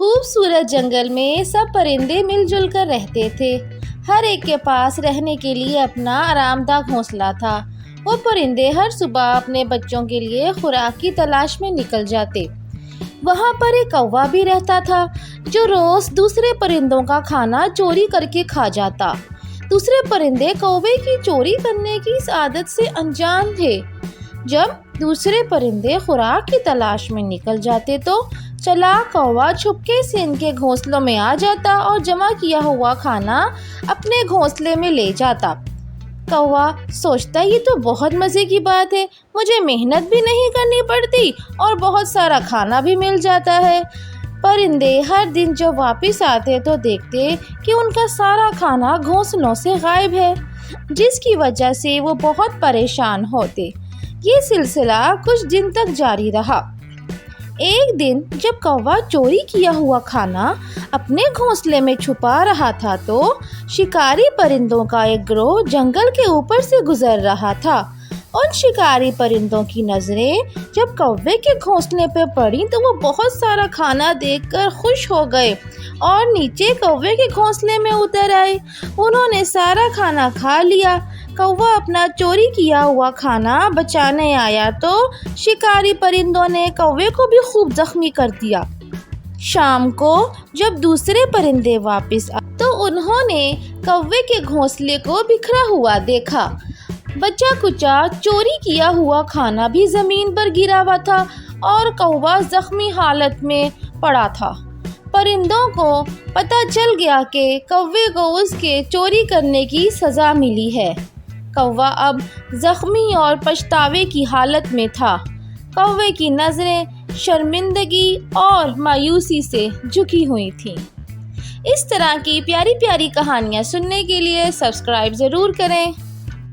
خوبصورت جنگل میں سب پرندے مل جل کر رہتے تھے۔ ہر ایک کے پاس رہنے کے لیے اپنا آرام دہ گھونسلہ تھا۔ وہ پرندے ہر صبح اپنے بچوں کے لیے خوراک کی تلاش میں نکل جاتے۔ وہاں پر ایک کوا بھی رہتا تھا جو روز دوسرے پرندوں کا کھانا چوری کر کے کھا جاتا۔ دوسرے پرندے کوے کی چوری کرنے کی اس عادت سے انجان تھے۔ جب دوسرے پرندے خوراک کی تلاش میں نکل جاتے تو چالاک کوا چھپکے سے ان کے گھونسلوں میں آ جاتا اور جمع کیا ہوا کھانا اپنے گھونسلے میں لے جاتا۔ کوا سوچتا یہ تو بہت مزے کی بات ہے، مجھے محنت بھی نہیں کرنی پڑتی اور بہت سارا کھانا بھی مل جاتا ہے۔ پرندے ہر دن جب واپس آتے تو دیکھتے کہ ان کا سارا کھانا گھونسلوں سے غائب ہے، جس کی وجہ سے وہ بہت پریشان ہوتے۔ یہ سلسلہ کچھ دن تک جاری رہا۔ ایک دن جب کوا چوری کیا ہوا کھانا اپنے گھونسلے میں چھپا رہا تھا تو شکاری پرندوں کا ایک گروہ جنگل کے اوپر سے گزر رہا تھا۔ ان شکاری پرندوں کی نظریں جب کوے کے گھونسلے پہ پڑیں تو وہ بہت سارا کھانا دیکھ کر خوش ہو گئے اور نیچے کوے کے گھونسلے میں اتر آئے۔ انہوں نے سارا کھانا کھا لیا۔ کوا اپنا چوری کیا ہوا کھانا بچانے آیا تو شکاری پرندوں نے کوے کو بھی خوب زخمی کر دیا۔ شام کو جب دوسرے پرندے واپس آئے تو انہوں نے کوے کے گھونسلے کو بکھرا ہوا دیکھا۔ بچا کچا چوری کیا ہوا کھانا بھی زمین پر گرا ہوا تھا اور کوا زخمی حالت میں پڑا تھا۔ پرندوں کو پتہ چل گیا کہ کوے کو اس کے چوری کرنے کی سزا ملی ہے۔ کوا اب زخمی اور پچھتاوے کی حالت میں تھا۔ کوے کی نظریں شرمندگی اور مایوسی سے جھکی ہوئی تھیں۔ اس طرح کی پیاری پیاری کہانیاں سننے کے لیے سبسکرائب ضرور کریں۔